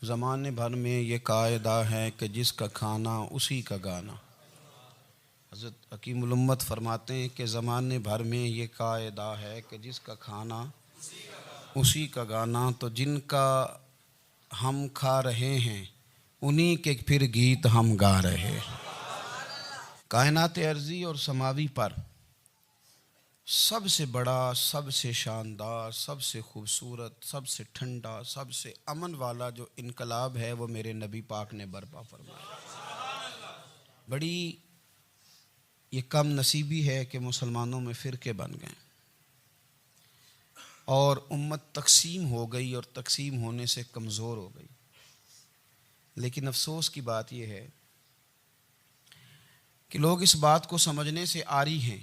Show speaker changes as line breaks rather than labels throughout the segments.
زمانے بھر میں یہ قاعدہ ہے کہ جس کا کھانا اسی کا گانا۔ حضرت حکیم الامت فرماتے ہیں کہ زمانے بھر میں یہ قاعدہ ہے کہ جس کا کھانا اسی کا گانا، تو جن کا ہم کھا رہے ہیں انہی کے پھر گیت ہم گا رہے ہیں۔ کائنات ارضی اور سماوی پر سب سے بڑا، سب سے شاندار، سب سے خوبصورت، سب سے ٹھنڈا، سب سے امن والا جو انقلاب ہے وہ میرے نبی پاک نے برپا فرمایا۔ بڑی یہ کم نصیبی ہے کہ مسلمانوں میں فرقے بن گئے اور امت تقسیم ہو گئی اور تقسیم ہونے سے کمزور ہو گئی۔ لیکن افسوس کی بات یہ ہے کہ لوگ اس بات کو سمجھنے سے عاری ہیں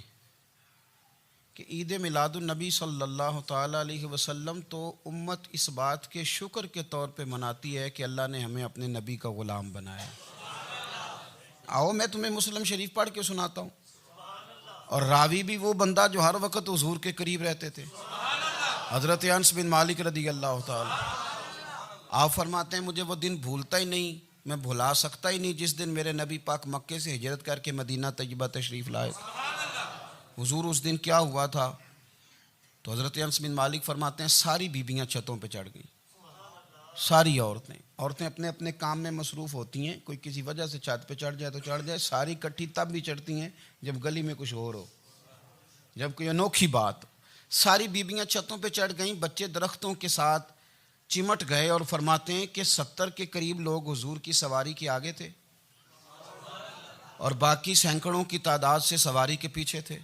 کہ عید میلاد النبی صلی اللہ تعالیٰ علیہ وسلم تو امت اس بات کے شکر کے طور پہ مناتی ہے کہ اللہ نے ہمیں اپنے نبی کا غلام بنایا۔ آؤ میں تمہیں مسلم شریف پڑھ کے سناتا ہوں، اور راوی بھی وہ بندہ جو ہر وقت حضور کے قریب رہتے تھے، حضرت انس بن مالک رضی اللہ تعالیٰ۔ آپ فرماتے ہیں مجھے وہ دن بھولتا ہی نہیں، میں بھلا سکتا ہی نہیں جس دن میرے نبی پاک مکے سے ہجرت کر کے مدینہ طیبہ تشریف لائے۔ حضور اس دن کیا ہوا تھا؟ تو حضرت انس بن مالک فرماتے ہیں ساری بیبیاں چھتوں پہ چڑھ گئیں، ساری عورتیں اپنے اپنے کام میں مصروف ہوتی ہیں، کوئی کسی وجہ سے چھت پہ چڑھ جائے تو چڑھ جائے، ساری کٹھی تب بھی چڑھتی ہیں جب گلی میں کچھ ہو، جب کوئی انوکھی بات۔ ساری بیبیاں چھتوں پہ چڑھ گئیں، بچے درختوں کے ساتھ چمٹ گئے، اور فرماتے ہیں کہ 70 کے قریب لوگ حضور کی سواری کے آگے تھے اور باقی سینکڑوں کی تعداد سے سواری کے پیچھے تھے،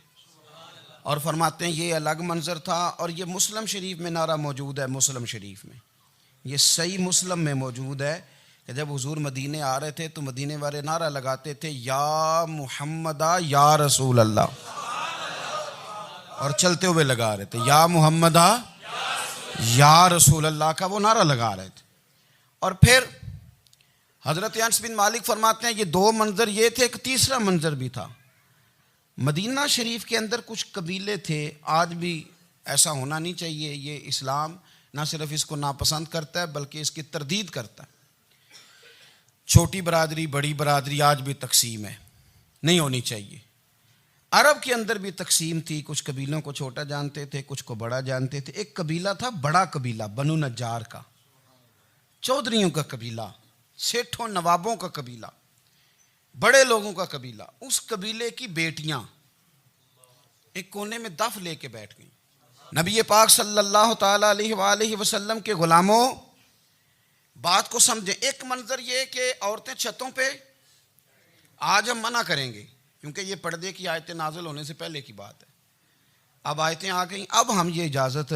اور فرماتے ہیں یہ الگ منظر تھا۔ اور یہ مسلم شریف میں نعرہ موجود ہے، مسلم شریف میں یہ صحیح مسلم میں موجود ہے کہ جب حضور مدینے آ رہے تھے تو مدینے والے نعرہ لگاتے تھے یا محمدہ یا رسول اللہ، اور چلتے ہوئے لگا رہے تھے یا محمدہ یا رسول اللہ کا وہ نعرہ لگا رہے تھے۔ اور پھر حضرت انس بن مالک فرماتے ہیں یہ دو منظر یہ تھے، ایک تیسرا منظر بھی تھا۔ مدینہ شریف کے اندر کچھ قبیلے تھے، آج بھی ایسا ہونا نہیں چاہیے، یہ اسلام نہ صرف اس کو ناپسند کرتا ہے بلکہ اس کی تردید کرتا ہے۔ چھوٹی برادری بڑی برادری آج بھی تقسیم ہے، نہیں ہونی چاہیے۔ عرب کے اندر بھی تقسیم تھی، کچھ قبیلوں کو چھوٹا جانتے تھے، کچھ کو بڑا جانتے تھے۔ ایک قبیلہ تھا بڑا قبیلہ، بنو نجار کا، چودھریوں کا قبیلہ، سیٹھوں نوابوں کا قبیلہ، بڑے لوگوں کا قبیلہ۔ اس قبیلے کی بیٹیاں ایک کونے میں دف لے کے بیٹھ گئیں۔ نبی پاک صلی اللہ تعالیٰ علیہ وآلہ وسلم کے غلاموں بات کو سمجھیں۔ ایک منظر یہ کہ عورتیں چھتوں پہ، آج ہم منع کریں گے کیونکہ یہ پردے کی آیتیں نازل ہونے سے پہلے کی بات ہے، اب آیتیں آ گئیں، اب ہم یہ اجازت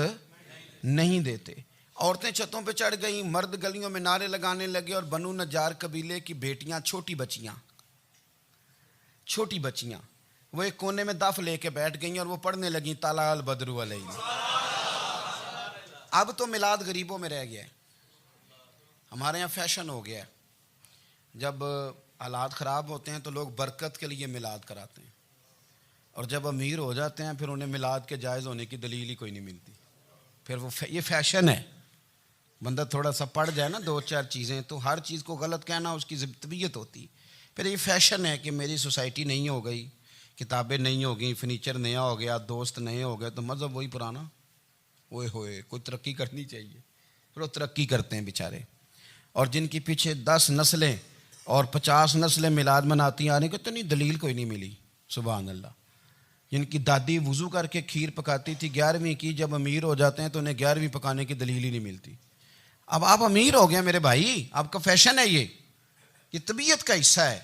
نہیں دیتے۔ عورتیں چھتوں پہ چڑھ گئیں، مرد گلیوں میں نعرے لگانے لگے، اور بنو نجار قبیلے کی بیٹیاں چھوٹی بچیاں وہ ایک کونے میں دف لے کے بیٹھ گئیں اور وہ پڑھنے لگیں طلع البدر علینا۔ اب تو میلاد غریبوں میں رہ گیا ہے، ہمارے یہاں فیشن ہو گیا ہے، جب حالات خراب ہوتے ہیں تو لوگ برکت کے لیے میلاد کراتے ہیں، اور جب امیر ہو جاتے ہیں پھر انہیں میلاد کے جائز ہونے کی دلیل ہی کوئی نہیں ملتی، پھر وہ یہ فیشن ہے۔ بندہ تھوڑا سا پڑھ جائے نا دو چار چیزیں تو ہر چیز کو غلط کہنا اس کی طبیعت ہوتی، پھر یہ فیشن ہے کہ میری سوسائٹی نہیں ہو گئی، کتابیں نہیں ہو گئیں، فرنیچر نیا ہو گیا، دوست نئے ہو گئے تو مذہب وہی پرانا۔ اوئے ہوئے کوئی ترقی کرنی چاہیے، پھر وہ ترقی کرتے ہیں بیچارے، اور جن کی پیچھے 10 نسلیں اور 50 نسلیں میلاد مناتی آنے کو تو نہیں دلیل کوئی نہیں ملی۔ سبحان اللہ۔ جن کی دادی وضو کر کے کھیر پکاتی تھی 11ویں کی، جب امیر ہو جاتے ہیں تو انہیں 11ویں پکانے کی دلیل ہی نہیں ملتی۔ اب آپ امیر ہو گئے میرے بھائی، آپ کا فیشن ہے، یہ طبیعت کا حصہ ہے۔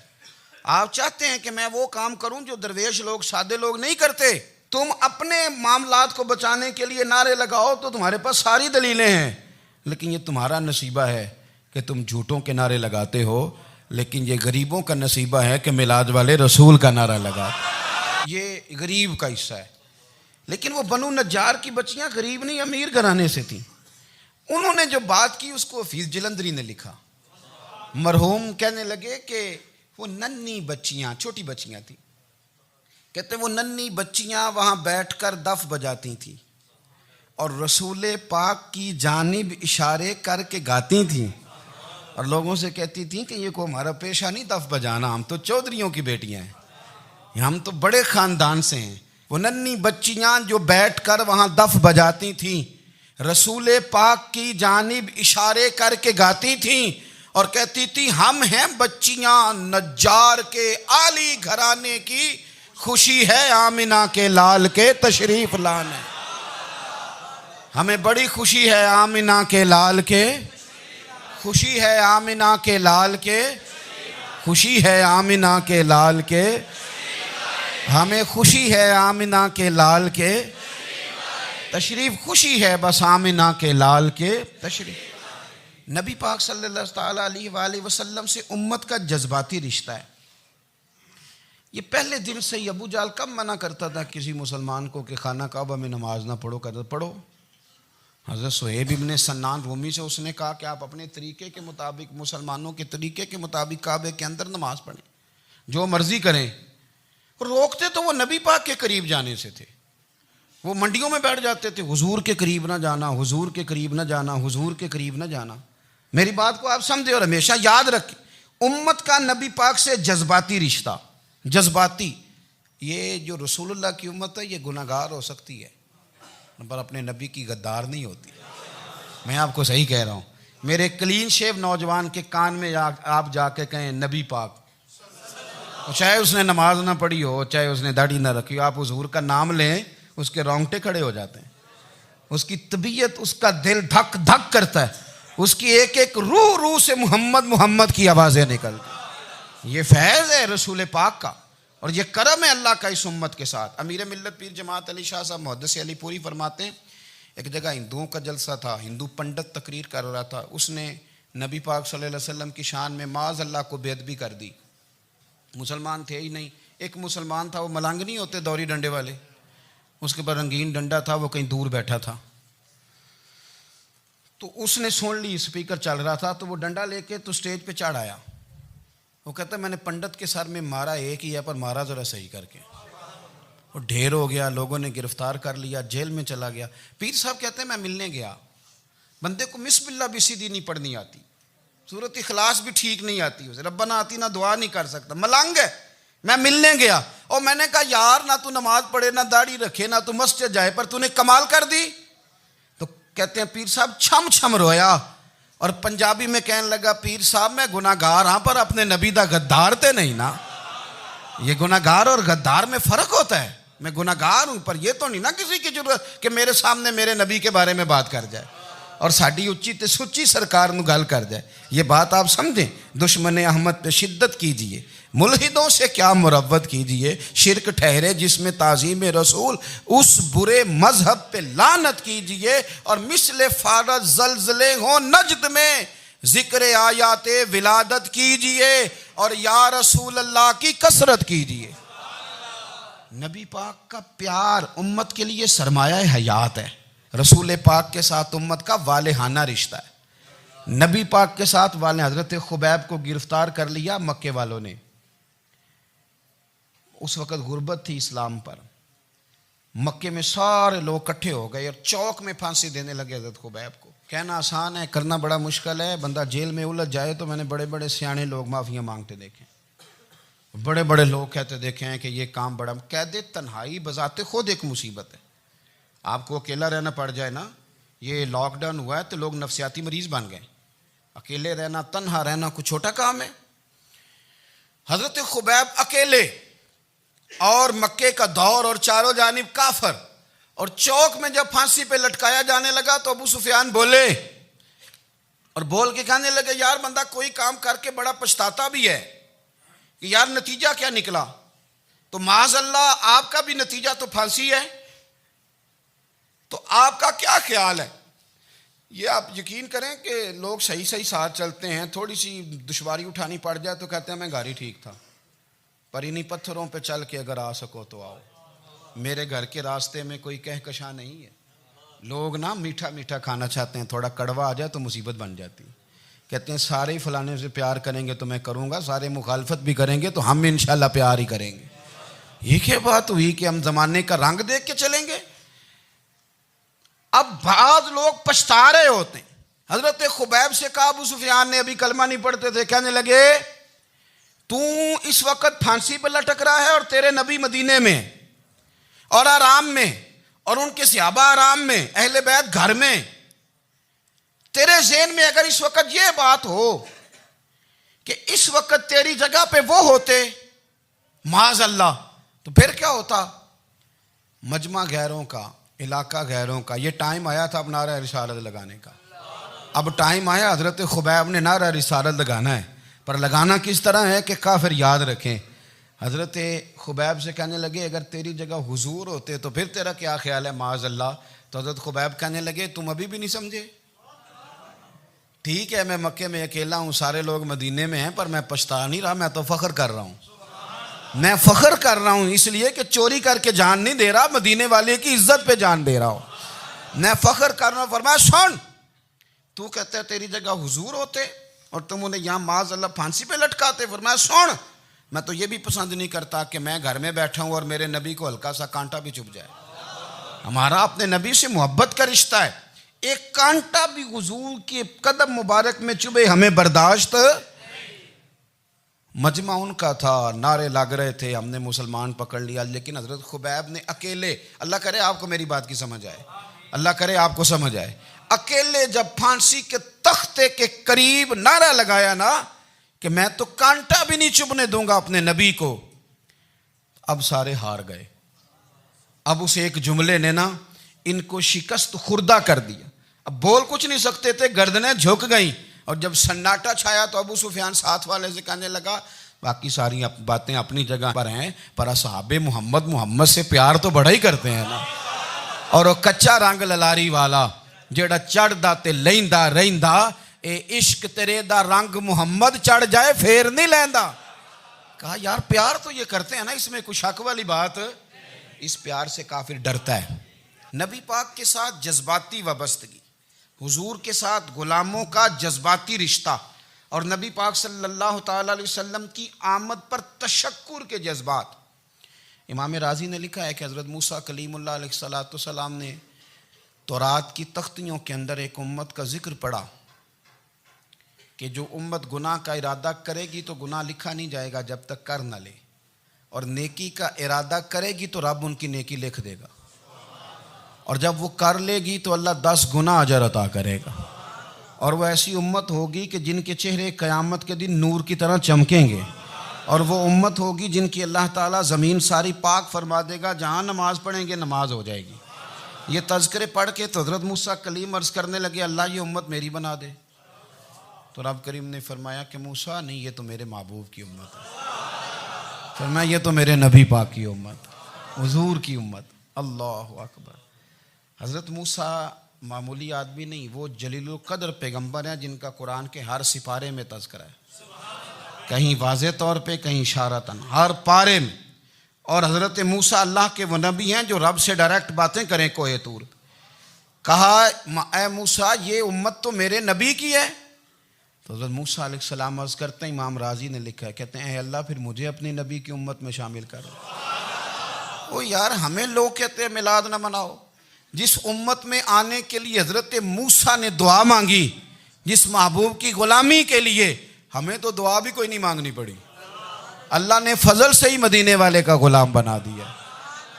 آپ چاہتے ہیں کہ میں وہ کام کروں جو درویش لوگ، سادے لوگ نہیں کرتے۔ تم اپنے معاملات کو بچانے کے لیے نعرے لگاؤ تو تمہارے پاس ساری دلیلیں ہیں، لیکن یہ تمہارا نصیبہ ہے کہ تم جھوٹوں کے نعرے لگاتے ہو، لیکن یہ غریبوں کا نصیبہ ہے کہ میلاد والے رسول کا نعرہ لگاتے۔ یہ غریب کا حصہ ہے۔ لیکن وہ بنو نجار کی بچیاں غریب نہیں، امیر گھرانے سے تھیں۔ انہوں نے جو بات کی اس کو حفیظ جلندری نے لکھا۔ مرحوم کہنے لگے کہ وہ ننھی بچیاں، چھوٹی بچیاں تھیں، کہتے وہ ننھی بچیاں وہاں بیٹھ کر دف بجاتی تھیں اور رسول پاک کی جانب اشارے کر کے گاتی تھیں، اور لوگوں سے کہتی تھیں کہ یہ کوئی ہمارا پیشہ نہیں دف بجانا، ہم تو چودھریوں کی بیٹیاں ہیں، ہم تو بڑے خاندان سے ہیں۔ وہ ننھی بچیاں جو بیٹھ کر وہاں دف بجاتی تھیں، رسول پاک کی جانب اشارے کر کے گاتی تھیں اور کہتی تھی ہم ہیں بچیاں نجار کے عالی گھرانے کی، خوشی ہے آمنہ کے لال کے تشریف لانے، ہمیں بڑی خوشی ہے آمنہ کے لال کے، خوشی ہے آمنہ کے لال کے، خوشی ہے آمنہ کے لال کے، ہمیں خوشی ہے آمنہ کے لال کے تشریف، خوشی ہے بس آمنہ کے لال کے تشریف۔ نبی پاک صلی اللہ تعالیٰ علیہ وآلہ وسلم سے امت کا جذباتی رشتہ ہے۔ یہ پہلے دن سے ہی ابو جہل کب منع کرتا تھا کسی مسلمان کو کہ خانہ کعبہ میں نماز نہ پڑھو، کہتا پڑھو۔ حضرت صہیب ابن سنان رومی سے اس نے کہا کہ آپ اپنے طریقے کے مطابق، مسلمانوں کے طریقے کے مطابق کعبے کے اندر نماز پڑھیں، جو مرضی کریں۔ روکتے تو وہ نبی پاک کے قریب جانے سے تھے، وہ منڈیوں میں بیٹھ جاتے تھے، حضور کے قریب نہ جانا، حضور کے قریب نہ جانا، حضور کے قریب نہ جانا۔ میری بات کو آپ سمجھے اور ہمیشہ یاد رکھیں، امت کا نبی پاک سے جذباتی رشتہ، جذباتی۔ یہ جو رسول اللہ کی امت ہے یہ گناہگار ہو سکتی ہے پر اپنے نبی کی غدار نہیں ہوتی۔ میں آپ کو صحیح کہہ رہا ہوں۔ میرے کلین شیو نوجوان کے کان میں آپ جا کے کہیں نبی پاک، چاہے اس نے نماز نہ پڑھی ہو، چاہے اس نے داڑھی نہ رکھی ہو، آپ حضور کا نام لیں، اس کے رونگٹے کھڑے ہو جاتے ہیں، اس کی طبیعت، اس کا دل دھک دھک کرتا ہے، اس کی ایک ایک روح سے محمد محمد کی آوازیں نکلتی۔ یہ فیض ہے رسول پاک کا اور یہ کرم ہے اللہ کا اس امت کے ساتھ۔ امیر ملت پیر جماعت علی شاہ صاحب محدث علی پوری فرماتے ہیں ایک جگہ ہندوؤں کا جلسہ تھا، ہندو پنڈت تقریر کر رہا تھا، اس نے نبی پاک صلی اللہ علیہ وسلم کی شان میں معاذ اللہ کو بے ادبی کر دی۔ مسلمان تھے ہی نہیں، ایک مسلمان تھا، وہ ملنگ نہیں ہوتے دوری ڈنڈے والے، اس کے پاس رنگین ڈنڈا تھا، وہ کہیں دور بیٹھا تھا، تو اس نے سن لی اسپیکر چل رہا تھا، تو وہ ڈنڈا لے کے تو سٹیج پہ چڑھ آیا۔ وہ کہتا ہے میں نے پنڈت کے سر میں مارا ایک ہی ہے پر مارا ذرا صحیح کر کے، وہ ڈھیر ہو گیا، لوگوں نے گرفتار کر لیا، جیل میں چلا گیا۔ پیر صاحب کہتے ہیں میں ملنے گیا، بندے کو بسم اللہ بھی سیدھی نہیں پڑھنی آتی، سورۃ اخلاص بھی ٹھیک نہیں آتی، اسے ربنا آتی نہ دعا نہیں کر سکتا، ملنگ ہے۔ میں ملنے گیا اور میں نے کہا یار نہ تو نماز پڑھے، نہ داڑھی رکھے، نہ تو مسجد جائے، پر تو نے کمال کر دی۔ تو کہتے ہیں پیر صاحب چھم چھم رویا اور پنجابی میں کہنے لگا پیر صاحب میں گناہگار ہاں پر اپنے نبی دا غدار تے نہیں نا۔ یہ گناہگار اور غدار میں فرق ہوتا ہے، میں گناہگار ہوں پر یہ تو نہیں نا کسی کی ضرورت کہ میرے سامنے میرے نبی کے بارے میں بات کر جائے اور ساڈی اچھی تے سچی سرکار نو گل کر جائے۔ یہ بات آپ سمجھیں، دشمن احمد پہ شدت کیجئے، ملحدوں سے کیا مروت کیجئے، شرک ٹھہرے جس میں تعظیم رسول، اس برے مذہب پہ لعنت کیجئے، اور مثل فارض زلزلے ہوں نجد میں ذکر آیات ولادت کیجئے اور یا رسول اللہ کی کثرت کیجئے۔ نبی پاک کا پیار امت کے لیے سرمایہ حیات ہے۔ رسول پاک کے ساتھ امت کا والہانہ رشتہ ہے۔ نبی پاک کے ساتھ والے حضرت خبیب کو گرفتار کر لیا مکے والوں نے، اس وقت غربت تھی اسلام پر، مکے میں سارے لوگ اکٹھے ہو گئے اور چوک میں پھانسی دینے لگے حضرت خبیب کو۔ کہنا آسان ہے، کرنا بڑا مشکل ہے۔ بندہ جیل میں الجھ جائے تو میں نے بڑے بڑے سیانے لوگ معافیاں مانگتے دیکھے، بڑے بڑے لوگ کہتے دیکھے ہیں کہ یہ کام بڑا، قید تنہائی بذات خود ایک مصیبت ہے۔ آپ کو اکیلا رہنا پڑ جائے نا، یہ لاک ڈاؤن ہوا ہے تو لوگ نفسیاتی مریض بن گئے، اکیلے رہنا، تنہا رہنا کوئی چھوٹا کام ہے۔ حضرت خبیب اکیلے اور مکے کا دور اور چاروں جانب کافر، اور چوک میں جب پھانسی پہ لٹکایا جانے لگا تو ابو سفیان بولے اور بول کے کہنے لگے یار بندہ کوئی کام کر کے بڑا پچھتاتا بھی ہے کہ یار نتیجہ کیا نکلا، تو معاذ اللہ آپ کا بھی نتیجہ تو پھانسی ہے، تو آپ کا کیا خیال ہے؟ یہ آپ یقین کریں کہ لوگ صحیح صحیح ساتھ چلتے ہیں، تھوڑی سی دشواری اٹھانی پڑ جائے تو کہتے ہیں میں گاڑی ٹھیک تھا، پر انہی پتھروں پہ چل کے اگر آ سکو تو آؤ، میرے گھر کے راستے میں کوئی کہکشاں نہیں ہے۔ لوگ نا میٹھا میٹھا کھانا چاہتے ہیں، تھوڑا کڑوا آ جائے تو مصیبت بن جاتی، کہتے ہیں سارے ہی فلانے سے پیار کریں گے تو میں کروں گا، سارے مخالفت بھی کریں گے تو ہم انشاءاللہ پیار ہی کریں گے۔ یہ کیا بات ہوئی کہ ہم زمانے کا رنگ دیکھ کے چلیں گے؟ اب بعض لوگ پچھتا رہے ہوتے ہیں حضرت خبیب سے کہا، ابو سفیان نے ابھی کلمہ نہیں پڑھتے تھے، کہنے لگے تو اس وقت پھانسی پہ لٹک رہا ہے اور تیرے نبی مدینے میں اور آرام میں، اور ان کے صحابہ آرام میں، اہل بیت گھر میں، تیرے ذہن میں اگر اس وقت یہ بات ہو کہ اس وقت تیری جگہ پہ وہ ہوتے معاذ اللہ، تو پھر کیا ہوتا؟ مجمع غیروں کا، علاقہ غیروں کا، یہ ٹائم آیا تھا اب نعرہ رسالت لگانے کا، اب ٹائم آیا حضرت خبیب نے نعرہ رسالت لگانا ہے، پر لگانا کس طرح ہے کہ کافر یاد رکھیں۔ حضرت خبیب سے کہنے لگے اگر تیری جگہ حضور ہوتے تو پھر تیرا کیا خیال ہے معاذ اللہ؟ تو حضرت خبیب کہنے لگے تم ابھی بھی نہیں سمجھے؟ ٹھیک ہے میں مکے میں اکیلا ہوں، سارے لوگ مدینے میں ہیں، پر میں پچھتا نہیں رہا، میں تو فخر کر رہا ہوں، میں فخر کر رہا ہوں اس لیے کہ چوری کر کے جان نہیں دے رہا، مدینے والے کی عزت پہ جان دے رہا ہوں، میں فخر کر رہا ہوں۔ فرمایا سن، تو کہتا ہے تیری جگہ حضور ہوتے اور تم انہیں یہاں معاذ اللہ پھانسی پہ لٹکاتے۔ فرمایا سن، میں تو یہ بھی پسند نہیں کرتا کہ میں گھر میں بیٹھا ہوں اور میرے نبی کو ہلکا سا کانٹا بھی چبھ جائے، ہمارا اپنے نبی سے محبت کا رشتہ ہے، ایک کانٹا بھی حضور کے قدم مبارک میں چبھے ہمیں برداشت۔ مجمع ان کا تھا، نعرے لگ رہے تھے، ہم نے مسلمان پکڑ لیا، لیکن حضرت خبیب نے اکیلے، اللہ کرے آپ کو میری بات کی سمجھ آئے، اللہ کرے آپ کو سمجھ آئے، اکیلے جب پھانسی کے تختے کے قریب نعرہ لگایا نا کہ میں تو کانٹا بھی نہیں چبھنے دوں گا اپنے نبی کو، اب سارے ہار گئے۔ اب اس ایک جملے نے نا ان کو شکست خوردہ کر دیا، اب بول کچھ نہیں سکتے تھے، گردنیں جھک گئیں، اور جب سناٹا چھایا تو ابو سفیان ساتھ والے سے کہنے لگا باقی ساری باتیں اپنی جگہ پر ہیں، پر اصحاب محمد سے پیار تو بڑا ہی کرتے ہیں نا، اور وہ کچا رنگ للاری والا جیڑا چڑھ دا تے لیندا رہندا، اے عشق تیرے دا رنگ محمد چڑھ جائے پھر نہیں لیندا۔ کہا یار پیار تو یہ کرتے ہیں نا، اس میں کوئی شک والی بات؟ اس پیار سے کافر ڈرتا ہے۔ نبی پاک کے ساتھ جذباتی وابستگی، حضور کے ساتھ غلاموں کا جذباتی رشتہ، اور نبی پاک صلی اللہ تعالی علیہ وسلم کی آمد پر تشکر کے جذبات۔ امام رازی نے لکھا ہے کہ حضرت موسیٰ کلیم اللہ علیہ السلام نے تورات کی تختیوں کے اندر ایک امت کا ذکر پڑھا کہ جو امت گناہ کا ارادہ کرے گی تو گناہ لکھا نہیں جائے گا جب تک کر نہ لے، اور نیکی کا ارادہ کرے گی تو رب ان کی نیکی لکھ دے گا، اور جب وہ کر لے گی تو اللہ 10 گنا اجر عطا کرے گا، اور وہ ایسی امت ہوگی کہ جن کے چہرے قیامت کے دن نور کی طرح چمکیں گے، اور وہ امت ہوگی جن کی اللہ تعالیٰ زمین ساری پاک فرما دے گا، جہاں نماز پڑھیں گے نماز ہو جائے گی۔ یہ تذکرے پڑھ کے تو حضرت موسیٰ کلیم عرض کرنے لگے اللہ یہ امت میری بنا دے، تو رب کریم نے فرمایا کہ موسیٰ نہیں، یہ تو میرے محبوب کی امت ہے، فرمایا یہ تو میرے نبی پاک کی امت، حضور کی امت۔ اللہ اکبر۔ حضرت موسیٰ معمولی آدمی نہیں، وہ جلیل القدر پیغمبر ہیں جن کا قرآن کے ہر سپارے میں تذکرہ ہے، کہیں واضح طور پہ کہیں اشارتاً، ہر پارے میں۔ اور حضرت موسیٰ اللہ کے وہ نبی ہیں جو رب سے ڈائریکٹ باتیں کریں کوہ طور۔ کہا اے موسیٰ یہ امت تو میرے نبی کی ہے، تو حضرت موسیٰ علیہ السلام عرض کرتے ہیں، امام رازی نے لکھا ہے، کہتے ہیں اے اللہ پھر مجھے اپنی نبی کی امت میں شامل کر۔ وہ یار ہمیں لوگ کہتے ہیں میلاد نہ مناؤ، جس امت میں آنے کے لیے حضرت موسیٰ نے دعا مانگی، جس محبوب کی غلامی کے لیے، ہمیں تو دعا بھی کوئی نہیں مانگنی پڑی، اللہ نے فضل سے ہی مدینے والے کا غلام بنا دیا۔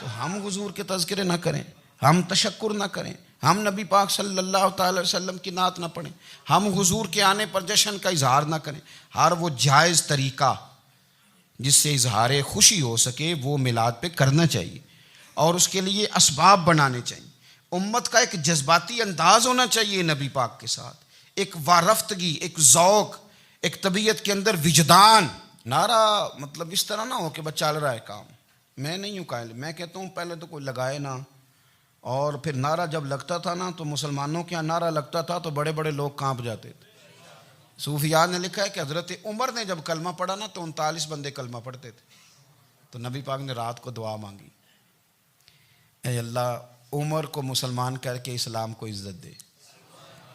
تو ہم حضور کے تذکرے نہ کریں، ہم تشکر نہ کریں، ہم نبی پاک صلی اللہ تعالی علیہ وسلم کی نعت نہ پڑھیں، ہم حضور کے آنے پر جشن کا اظہار نہ کریں، ہر وہ جائز طریقہ جس سے اظہار خوشی ہو سکے وہ میلاد پہ کرنا چاہیے، اور اس کے لیے اسباب بنانے چاہیے۔ امت کا ایک جذباتی انداز ہونا چاہیے نبی پاک کے ساتھ، ایک وارفتگی، ایک ذوق، ایک طبیعت کے اندر وجدان۔ نعرہ مطلب اس طرح نہ ہو کہ بس چل رہا ہے کام، میں نہیں ہوں قائل، میں کہتا ہوں پہلے تو کوئی لگائے نا، اور پھر نعرہ جب لگتا تھا نا تو مسلمانوں کے یہاں نعرہ لگتا تھا تو بڑے بڑے لوگ کانپ جاتے تھے۔ صوفیاء نے لکھا ہے کہ حضرت عمر نے جب کلمہ پڑھا نا تو 39 بندے کلمہ پڑھتے تھے، تو نبی پاک نے رات کو دعا مانگی، اے اللہ عمر کو مسلمان کر کے اسلام کو عزت دے۔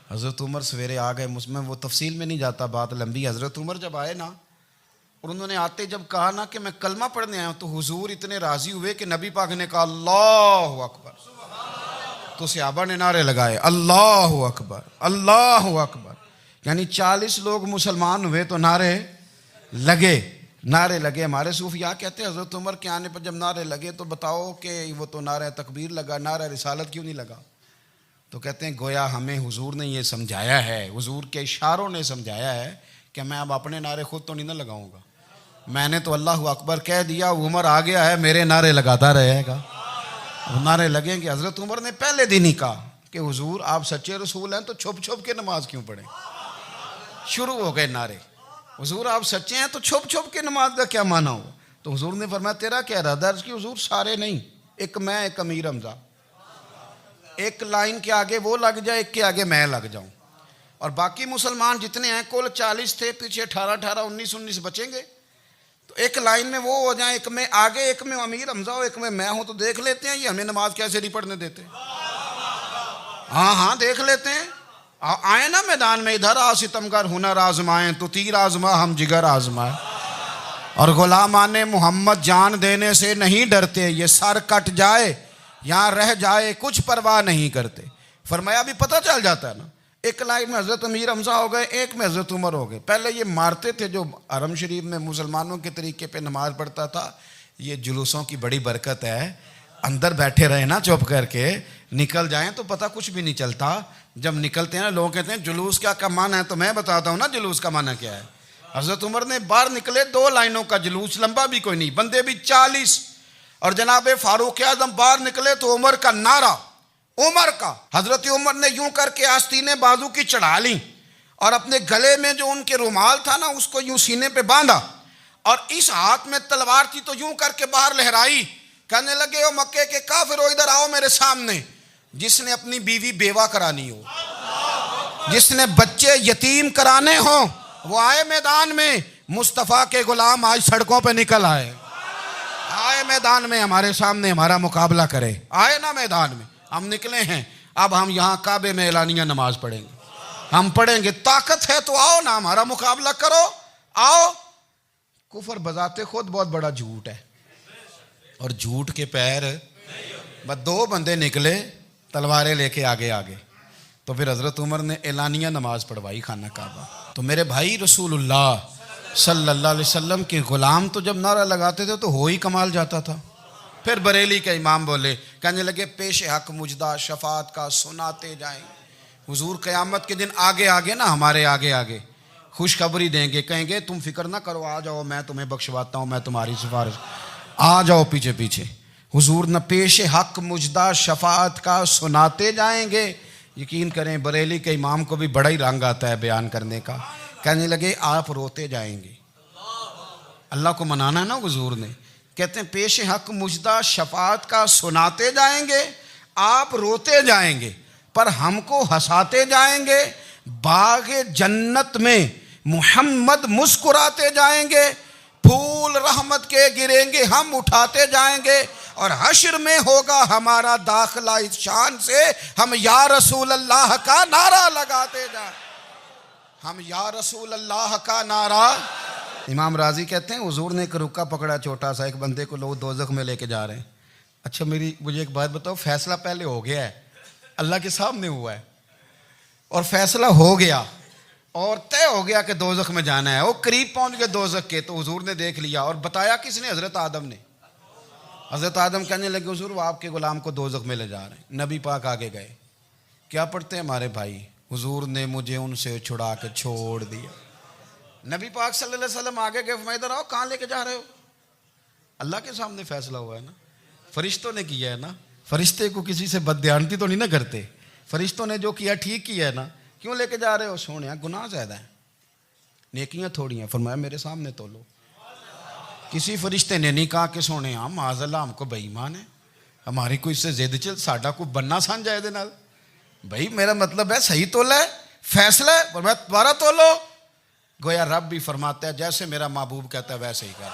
حضرت عمر سویرے آ گئے، میں وہ تفصیل میں نہیں جاتا، بات لمبی۔ حضرت عمر جب آئے نا اور انہوں نے آتے جب کہا نا کہ میں کلمہ پڑھنے آیا ہوں، تو حضور اتنے راضی ہوئے کہ نبی پاک نے کہا اللہ اکبر، تو صحابہ نے نعرے لگائے اللہ اکبر اللہ اکبر، یعنی 40 لوگ مسلمان ہوئے تو نعرے لگے ہمارے صوفیاء کہتے ہیں حضرت عمر کے آنے پر جب نعرے لگے تو بتاؤ کہ وہ تو نعرہ تکبیر لگا، نعرہ رسالت کیوں نہیں لگا؟ تو کہتے ہیں گویا ہمیں حضور نے یہ سمجھایا ہے، حضور کے اشاروں نے سمجھایا ہے کہ میں اب اپنے نعرے خود تو نہیں نہ لگاؤں گا، میں نے تو اللہ اکبر کہہ دیا، عمر آ گیا ہے میرے نعرے لگاتا رہے گا، وہ نعرے لگیں گے۔ حضرت عمر نے پہلے دن ہی کہا کہ حضور آپ سچے رسول ہیں تو چھپ چھپ کے نماز کیوں پڑھیں؟ شروع ہو گئے نعرے، حضور آپ سچے ہیں تو چھپ چھپ کے نماز کا کیا معنی ہو؟ تو حضور نے فرمایا تیرا کیا ارادہ؟ عرض کی حضور سارے نہیں، ایک میں ایک امیر حمزہ، ایک لائن کے آگے وہ لگ جائے، ایک کے آگے میں لگ جاؤں، اور باقی مسلمان جتنے ہیں کل 40 تھے، پیچھے 18 19 بچیں گے، تو ایک لائن میں وہ ہو جائیں، ایک میں آگے ایک میں امیر حمزہ ہو، ایک میں ہوں، تو دیکھ لیتے ہیں یہ ہمیں نماز کیسے نہیں پڑھنے دیتے۔ ہاں دیکھ لیتے ہیں، آئے نا میدان میں، ادھر آ ستمگر ہنر آزمائیں تو تیر آزما ہم جگر آزمائیں، اور غلامان محمد جان دینے سے نہیں ڈرتے، یہ سر کٹ جائے یہاں رہ جائے کچھ پرواہ نہیں کرتے۔ فرمایا بھی پتہ چل جاتا ہے نا، ایک لائن میں حضرت امیر حمزہ ہو گئے، ایک میں حضرت عمر ہو گئے۔ پہلے یہ مارتے تھے جو حرم شریف میں مسلمانوں کے طریقے پہ نماز پڑھتا تھا، یہ جلوسوں کی بڑی برکت ہے، اندر بیٹھے رہے نا چپ کر کے، نکل جائیں تو پتہ کچھ بھی نہیں چلتا۔ جب نکلتے ہیں نا لوگ کہتے ہیں جلوس کیا معنی ہے، تو میں بتاتا ہوں نا جلوس کا معنی کیا ہے۔ حضرت عمر نے باہر نکلے 2 لائنوں کا جلوس، لمبا بھی کوئی نہیں، بندے بھی 40، اور جناب فاروق اعظم باہر نکلے تو عمر کا نعرہ، عمر کا، حضرت عمر نے یوں کر کے آستینیں بازو کی چڑھا لیں، اور اپنے گلے میں جو ان کے رومال تھا نا اس کو یوں سینے پہ باندھا، اور اس ہاتھ میں تلوار تھی تو یوں کر کے باہر لہرائی، کہنے لگے او مکے کے کافرو ادھر آؤ میرے سامنے، جس نے اپنی بیوی بیوہ کرانی ہو، جس نے بچے یتیم کرانے ہوں، وہ آئے میدان میں، مصطفیٰ کے غلام آج سڑکوں پہ نکل آئے میدان میں ہمارے سامنے ہمارا مقابلہ کرے، آئے نا میدان میں، ہم نکلے ہیں، اب ہم یہاں کعبے میں اعلانیہ نماز پڑھیں گے، ہم پڑھیں گے، طاقت ہے تو آؤ نا ہمارا مقابلہ کرو، آؤ۔ کفر بذات خود بہت بڑا جھوٹ ہے، اور جھوٹ کے پیر، بس 2 بندے نکلے تلواریں لے کے آگے تو پھر حضرت عمر نے اعلانیہ نماز پڑھوائی خانہ کعبہ۔ تو میرے بھائی رسول اللہ صلی اللہ علیہ وسلم کے غلام تو جب نعرہ لگاتے تھے تو ہو ہی کمال جاتا تھا۔ پھر بریلی کے امام بولے، کہنے لگے پیش حق مجدہ شفاعت کا سناتے جائیں، حضور قیامت کے دن آگے نا ہمارے آگے خوشخبری دیں گے، کہیں گے تم فکر نہ کرو، آ جاؤ میں تمہیں بخشواتا ہوں، میں تمہاری سفارش، آ جاؤ پیچھے۔ حضور نہ پیش حق مجدہ شفاعت کا سناتے جائیں گے۔ یقین کریں بریلی کے امام کو بھی بڑا ہی رنگ آتا ہے بیان کرنے کا، کہنے لگے آپ روتے جائیں گے، اللہ کو منانا ہے نا حضور نے، کہتے ہیں پیش حق مجدہ شفاعت کا سناتے جائیں گے، آپ روتے جائیں گے پر ہم کو ہنساتے جائیں گے، باغ جنت میں محمد مسکراتے جائیں گے، پھول رحمت کے گریں گے ہم اٹھاتے جائیں گے، اور حشر میں ہوگا ہمارا داخلہ اس شان سے ہم یا رسول اللہ کا نعرہ لگاتے جائیں، ہم یا رسول اللہ کا نعرہ۔ امام راضی کہتے ہیں حضور نے ایک رکا پکڑا چھوٹا سا، ایک بندے کو لوگ دوزخ میں لے کے جا رہے ہیں۔ اچھا مجھے ایک بات بتاؤ، فیصلہ پہلے ہو گیا ہے، اللہ کے سامنے ہوا ہے، اور فیصلہ ہو گیا اور طے ہو گیا کہ دوزخ میں جانا ہے، وہ قریب پہنچ گئے دوزخ کے، تو حضور نے دیکھ لیا، اور بتایا کس نے؟ حضرت آدم نے۔ حضرت آدم کہنے لگے حضور وہ آپ کے غلام کو دوزخ میں لے جا رہے ہیں۔ نبی پاک آگے گئے، کیا پڑھتے ہیں ہمارے بھائی؟ حضور نے مجھے ان سے چھڑا کے چھوڑ دیا۔ نبی پاک صلی اللہ علیہ وسلم آگے گئے، فرمایا ادھر آؤ، کہاں لے کے جا رہے ہو؟ اللہ کے سامنے فیصلہ ہوا ہے نا، فرشتوں نے کیا ہے نا، فرشتے کو کسی سے بددیانتی تو نہیں نہ کرتے، فرشتوں نے جو کیا ٹھیک کیا ہے نا، کیوں لے کے جا رہے ہو؟ سونے گناہ زیادہ ہیں، نیکیاں تھوڑی ہیں، فرمایا میرے سامنے تولو۔ کسی فرشتے نے نہیں کہا کہ سونے معاذ اللہ ہم کو بے ایمان ہے، ہماری کوئی اس سے زد چل ساڈا کوئی بننا سان جائے دے نال، بھائی میرا مطلب ہے صحیح تولا ہے، فیصلہ ہے، فرمایا دوبارہ تولو۔ گویا رب بھی فرماتا ہے جیسے میرا محبوب کہتا ہے ویسے ہی کر،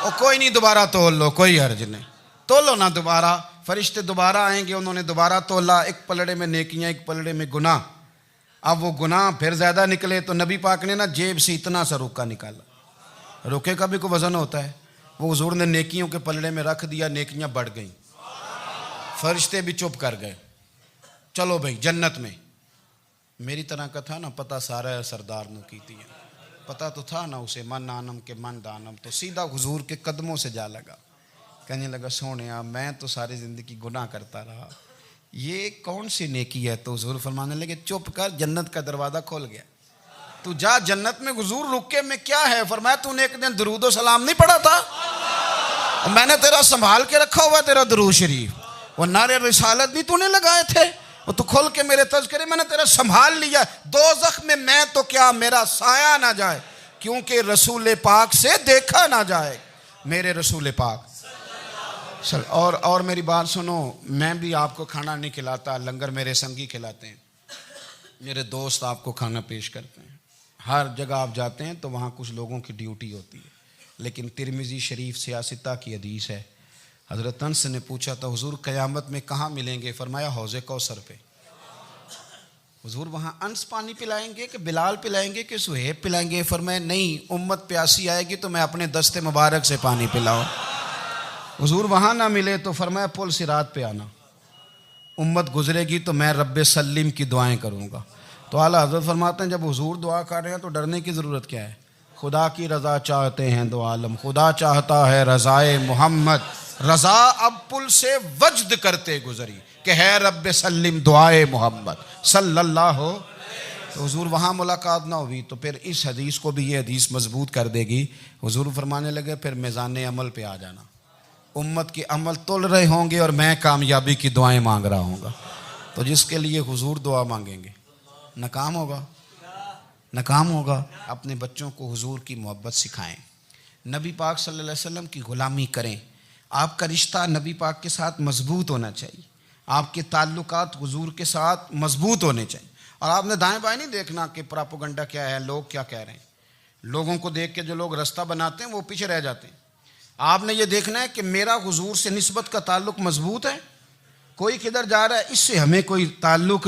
اور کوئی نہیں دوبارہ تول لو، کوئی حرج نہیں، تولو نہ دوبارہ۔ فرشتے دوبارہ آئیں گے، انہوں نے دوبارہ تولا، ایک پلڑے میں نیکیاں ایک پلڑے میں گناہ۔ اب وہ گناہ پھر زیادہ نکلے تو نبی پاک نے نا جیب سے اتنا سا روکا نکالا، روکے کا بھی کوئی وزن ہوتا ہے، وہ حضور نے نیکیوں کے پلڑے میں رکھ دیا، نیکیاں بڑھ گئیں۔ فرشتے بھی چپ کر گئے. چلو بھائی جنت میں. میری طرح کا تھا نا, پتہ سارا ہے سردار نو کیتی ہے, پتہ تو تھا نا اسے من آنم کے من دانم. تو سیدھا حضور کے قدموں سے جا لگا, کہنے لگا سونیا میں تو ساری زندگی گناہ کرتا رہا, یہ کون سی نیکی ہے؟ تو حضور فرمانے لگے چپ کر, جنت کا دروازہ کھول گیا, تو جا جنت میں. حضور رکے میں کیا ہے؟ فرمایا تو نے ایک دن درود و سلام نہیں پڑھا تھا, میں نے تیرا سنبھال کے رکھا ہوا تیرا درود شریف, وہ نعرے رسالت بھی تو نے لگائے تھے, وہ تو کھول کے میرے تذکرے میں نے تیرا سنبھال لیا. دوزخ میں تو کیا میرا سایہ نہ جائے, کیونکہ رسول پاک سے دیکھا نہ جائے. میرے رسول پاک اور میری بات سنو, میں بھی آپ کو کھانا نہیں کھلاتا, لنگر میرے سنگی کھلاتے ہیں, میرے دوست آپ کو کھانا پیش کرتے ہیں. ہر جگہ آپ جاتے ہیں تو وہاں کچھ لوگوں کی ڈیوٹی ہوتی ہے. لیکن ترمذی شریف سیاستہ کی حدیث ہے, حضرت انس نے پوچھا تھا حضور قیامت میں کہاں ملیں گے؟ فرمایا حوض کوثر پہ. حضور وہاں انس پانی پلائیں گے کہ بلال پلائیں گے کہ سہیب پلائیں گے؟ فرمایا نہیں, امت پیاسی آئے گی تو میں اپنے دست مبارک سے پانی پلاؤں. حضور وہاں نہ ملے تو فرمایا پل صراط پہ آنا, امت گزرے گی تو میں رب سلم کی دعائیں کروں گا. تو اعلیٰ حضرت فرماتے ہیں جب حضور دعا کر رہے ہیں تو ڈرنے کی ضرورت کیا ہے؟ خدا کی رضا چاہتے ہیں دو عالم, خدا چاہتا ہے رضائے محمد, رضا اب پل سے وجد کرتے گزری کہ ہے رب سلم دعائے محمد صلی اللہ ہو. تو حضور وہاں ملاقات نہ ہوئی تو پھر اس حدیث کو بھی یہ حدیث مضبوط کر دے گی. حضور فرمانے لگے پھر میزان عمل پہ آ جانا, امت کے عمل تول رہے ہوں گے اور میں کامیابی کی دعائیں مانگ رہا ہوں گا. تو جس کے لیے حضور دعا مانگیں گے ناکام ہوگا, ناکام ہوگا. اپنے بچوں کو حضور کی محبت سکھائیں, نبی پاک صلی اللہ علیہ وسلم کی غلامی کریں. آپ کا رشتہ نبی پاک کے ساتھ مضبوط ہونا چاہیے, آپ کے تعلقات حضور کے ساتھ مضبوط ہونے چاہیے. اور آپ نے دائیں بائیں نہیں دیکھنا کہ پراپوگنڈا کیا ہے, لوگ کیا کہہ رہے ہیں. لوگوں کو دیکھ کے جو لوگ رستہ بناتے ہیں وہ پیچھے رہ جاتے ہیں. آپ نے یہ دیکھنا ہے کہ میرا حضور سے نسبت کا تعلق مضبوط ہے, کوئی کدھر جا رہا ہے اس سے ہمیں کوئی تعلق.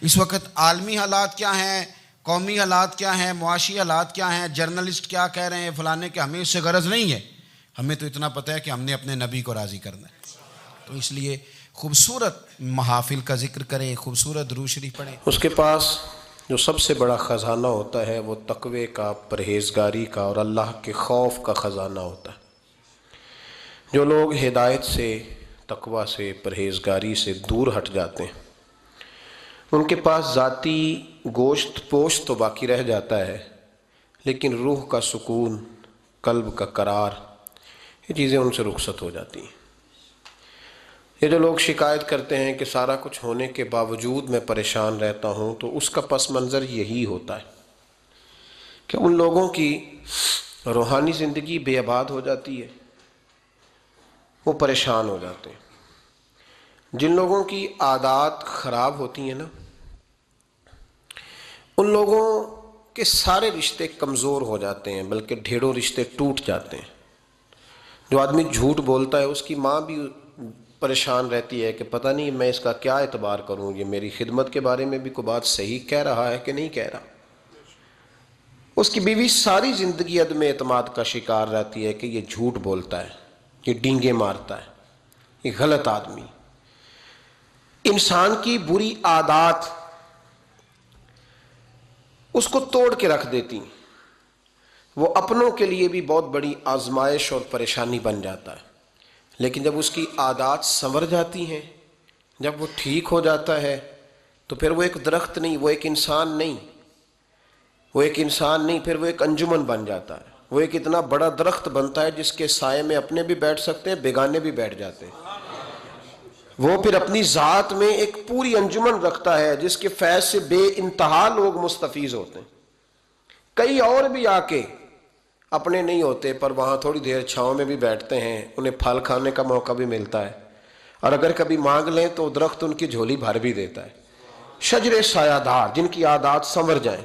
اس وقت عالمی حالات کیا ہیں, قومی حالات کیا ہیں, معاشی حالات کیا ہیں, جرنلسٹ کیا کہہ رہے ہیں فلانے کے, ہمیں اس سے غرض نہیں ہے. ہمیں تو اتنا پتہ ہے کہ ہم نے اپنے نبی کو راضی کرنا ہے. تو اس لیے خوبصورت محافل کا ذکر کریں, خوبصورت درود شریف پڑھیں.
اس کے پاس جو سب سے بڑا خزانہ ہوتا ہے وہ تقوی کا, پرہیزگاری کا اور اللہ کے خوف کا خزانہ ہوتا ہے. جو لوگ ہدایت سے, تقوی سے, پرہیزگاری سے دور ہٹ جاتے ہیں ان کے پاس ذاتی گوشت پوشت تو باقی رہ جاتا ہے, لیکن روح کا سکون, قلب کا قرار, یہ چیزیں ان سے رخصت ہو جاتی ہیں. یہ جو لوگ شکایت کرتے ہیں کہ سارا کچھ ہونے کے باوجود میں پریشان رہتا ہوں, تو اس کا پس منظر یہی ہوتا ہے کہ ان لوگوں کی روحانی زندگی بے آباد ہو جاتی ہے, وہ پریشان ہو جاتے ہیں. جن لوگوں کی عادات خراب ہوتی ہیں نا, ان لوگوں کے سارے رشتے کمزور ہو جاتے ہیں, بلکہ ڈھیروں رشتے ٹوٹ جاتے ہیں. جو آدمی جھوٹ بولتا ہے اس کی ماں بھی پریشان رہتی ہے کہ پتہ نہیں میں اس کا کیا اعتبار کروں, یہ میری خدمت کے بارے میں بھی کوئی بات صحیح کہہ رہا ہے کہ نہیں کہہ رہا. اس کی بیوی ساری زندگی عدم اعتماد کا شکار رہتی ہے کہ یہ جھوٹ بولتا ہے, یہ ڈینگے مارتا ہے, یہ غلط آدمی. انسان کی بری عادات اس کو توڑ کے رکھ دیتی, وہ اپنوں کے لیے بھی بہت بڑی آزمائش اور پریشانی بن جاتا ہے. لیکن جب اس کی عادات سنور جاتی ہیں, جب وہ ٹھیک ہو جاتا ہے, تو پھر وہ ایک درخت نہیں, وہ ایک انسان نہیں, وہ ایک انسان نہیں, پھر وہ ایک انجمن بن جاتا ہے. وہ ایک اتنا بڑا درخت بنتا ہے جس کے سائے میں اپنے بھی بیٹھ سکتے ہیں, بیگانے بھی بیٹھ جاتے ہیں. وہ پھر اپنی ذات میں ایک پوری انجمن رکھتا ہے جس کے فیض سے بے انتہا لوگ مستفیض ہوتے ہیں. کئی اور بھی آ کے اپنے نہیں ہوتے, پر وہاں تھوڑی دیر چھاؤں میں بھی بیٹھتے ہیں, انہیں پھل کھانے کا موقع بھی ملتا ہے, اور اگر کبھی مانگ لیں تو درخت ان کی جھولی بھر بھی دیتا ہے. شجر سایہ دار جن کی عادات سنور جائیں.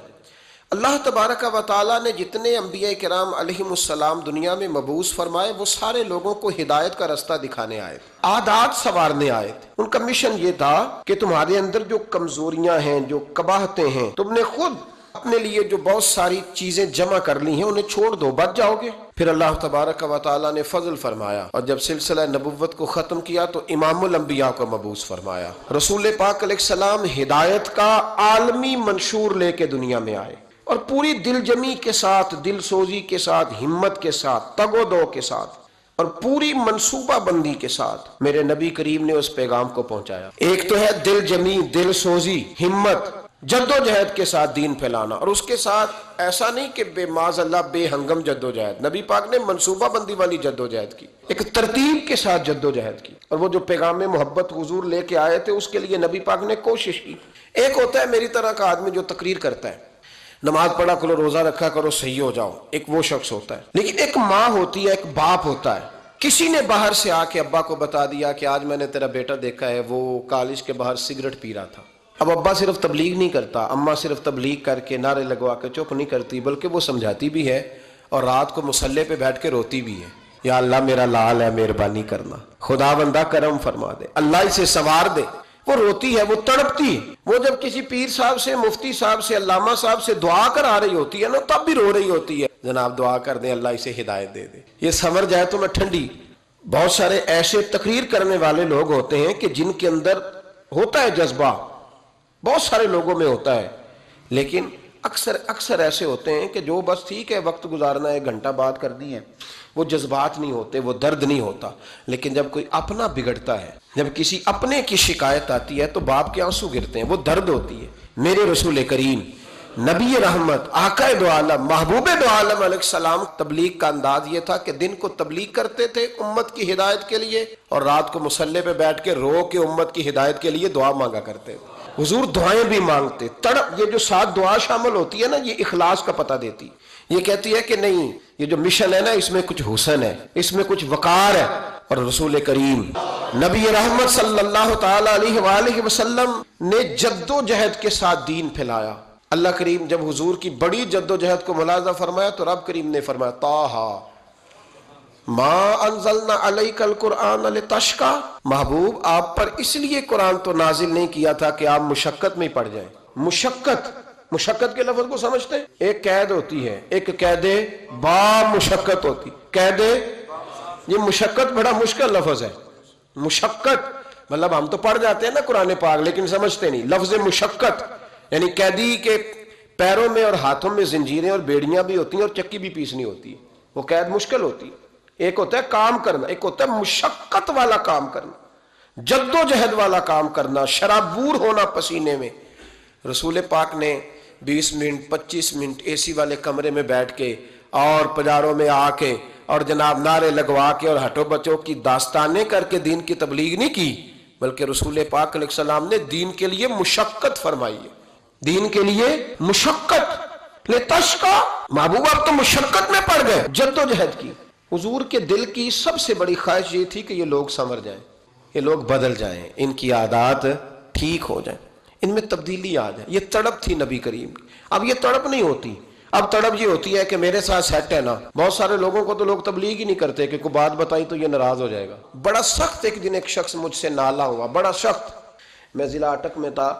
اللہ تبارک و تعالیٰ نے جتنے انبیاء کرام علیہم السلام دنیا میں مبعوث فرمائے, وہ سارے لوگوں کو ہدایت کا رستہ دکھانے آئے, عادات سنوارنے آئے تھے. ان کا مشن یہ تھا کہ تمہارے اندر جو کمزوریاں ہیں, جو قباحتیں ہیں, تم نے خود اپنے لیے جو بہت ساری چیزیں جمع کر لی ہیں انہیں چھوڑ دو, بچ جاؤ گے. پھر اللہ تبارک و تعالیٰ نے فضل فرمایا اور جب سلسلہ نبوت کو ختم کیا تو امام الانبیاء کو مبعوث فرمایا۔ رسول پاک علیہ السلام ہدایت کا عالمی منشور لے کے دنیا میں آئے اور پوری دل جمی کے ساتھ، دل سوزی کے ساتھ، ہمت کے ساتھ، تگ و دو کے ساتھ اور پوری منصوبہ بندی کے ساتھ میرے نبی کریم نے اس پیغام کو پہنچایا۔ ایک تو ہے دل جمی، دل سوزی، ہمت، جد و جہد کے ساتھ دین پھیلانا، اور اس کے ساتھ ایسا نہیں کہ بے معاذ اللہ بے ہنگم جد و جہد، نبی پاک نے منصوبہ بندی والی جد و جہد کی، ایک ترتیب کے ساتھ جد و جہد کی، اور وہ جو پیغام محبت حضور لے کے آئے تھے اس کے لیے نبی پاک نے کوشش کی۔ ایک ہوتا ہے میری طرح کا آدمی جو تقریر کرتا ہے، نماز پڑھا کرو، روزہ رکھا کرو، صحیح ہو جاؤ، ایک وہ شخص ہوتا ہے۔ لیکن ایک ماں ہوتی ہے، ایک باپ ہوتا ہے، کسی نے باہر سے آ کے ابا کو بتا دیا کہ آج میں نے تیرا بیٹا دیکھا ہے وہ کالج کے باہر سگریٹ پی رہا تھا۔ اب ابا صرف تبلیغ نہیں کرتا، اماں صرف تبلیغ کر کے نعرے لگوا کے چپ نہیں کرتی، بلکہ وہ سمجھاتی بھی ہے اور رات کو مصلے پہ بیٹھ کے روتی بھی ہے، یا اللہ میرا لال ہے، مہربانی کرنا، خدا بندہ کرم فرما دے، اللہ اسے سنوار دے۔ وہ روتی ہے، وہ تڑپتی ہے، وہ جب کسی پیر صاحب سے، مفتی صاحب سے، علامہ صاحب سے دعا کرا رہی ہوتی ہے نا، تب بھی رو رہی ہوتی ہے، جناب دعا کر دیں اللہ اسے ہدایت دے دے، یہ سنور جائے تو میں ٹھنڈی۔ بہت سارے ایسے تقریر کرنے والے لوگ ہوتے ہیں کہ جن کے اندر ہوتا ہے جذبہ، بہت سارے لوگوں میں ہوتا ہے، لیکن اکثر ایسے ہوتے ہیں کہ جو بس ٹھیک ہے وقت گزارنا ہے، گھنٹہ بات کرنی ہے، وہ جذبات نہیں ہوتے، وہ درد نہیں ہوتا۔ لیکن جب کوئی اپنا بگڑتا ہے، جب کسی اپنے کی شکایت آتی ہے تو باپ کے آنسو گرتے ہیں، وہ درد ہوتی ہے۔ میرے رسول کریم نبی رحمت، آقا دو عالم، محبوب دو عالم علیہ السلام، تبلیغ کا انداز یہ تھا کہ دن کو تبلیغ کرتے تھے امت کی ہدایت کے لیے، اور رات کو مصلے پہ بیٹھ کے رو کے امت کی ہدایت کے لیے دعا مانگا کرتے تھے۔ حضور دعائیں بھی مانگتے، تڑپ، یہ جو ساتھ دعا شامل ہوتی ہے نا، یہ اخلاص کا پتہ دیتی، یہ کہتی ہے کہ نہیں یہ جو مشن ہے نا اس میں کچھ حسن ہے، اس میں کچھ وقار ہے۔ اور رسول کریم نبی رحمت صلی اللہ تعالی علیہ وآلہ وسلم نے جد و جہد کے ساتھ دین پھیلایا۔ اللہ کریم جب حضور کی بڑی جد و جہد کو ملاحظہ فرمایا تو رب کریم نے فرمایا طٰہٰ ما انزلنا علیک القرآن لتشقیٰ، محبوب آپ پر اس لیے قرآن تو نازل نہیں کیا تھا کہ آپ مشقت میں پڑ جائیں۔ مشقت کے لفظ کو سمجھتے؟ ایک قید ہوتی ہے، ایک قید با مشقت ہوتی، قید، یہ مشقت بڑا مشکل لفظ ہے۔ مشقت مطلب ہم تو پڑھ جاتے ہیں نا قرآن پاک لیکن سمجھتے نہیں، لفظ مشقت یعنی قیدی کے پیروں میں اور ہاتھوں میں زنجیریں اور بیڑیاں بھی ہوتی ہیں اور چکی بھی پیسنی ہوتی ہے، وہ قید مشکل ہوتی ہے۔ ایک ہوتا ہے کام کرنا، ایک ہوتا ہے مشقت والا کام کرنا، جد و جہد والا کام کرنا، شرابور ہونا پسینے میں۔ رسول پاک نے 20 منٹ 25 منٹ اے سی والے کمرے میں بیٹھ کے اور پجاروں میں آ کے اور جناب نعرے لگوا کے اور ہٹو بچوں کی داستانیں کر کے دین کی تبلیغ نہیں کی، بلکہ رسول پاک علیہ السلام نے دین کے لیے مشقت فرمائی ہے، دین کے لیے مشقت لتشقیٰ، محبوب آپ تو مشقت میں پڑ گئے، جد و جہد کی۔ حضور کے دل کی سب سے بڑی خواہش یہ تھی کہ یہ لوگ سنور جائیں، یہ لوگ بدل جائیں، ان کی عادات ٹھیک ہو جائیں، ان میں تبدیلی آ جائے۔ یہ تڑپ تھی نبی کریم کی۔ اب یہ تڑپ نہیں ہوتی، اب تڑپ یہ ہوتی ہے کہ میرے ساتھ سیٹ ہے نا۔ بہت سارے لوگوں کو تو لوگ تبلیغ ہی نہیں کرتے کہ کوئی بات بتائی تو یہ ناراض ہو جائے گا۔ بڑا سخت ایک دن ایک شخص مجھ سے نالا ہوا، بڑا سخت، میں ضلع اٹک میں تھا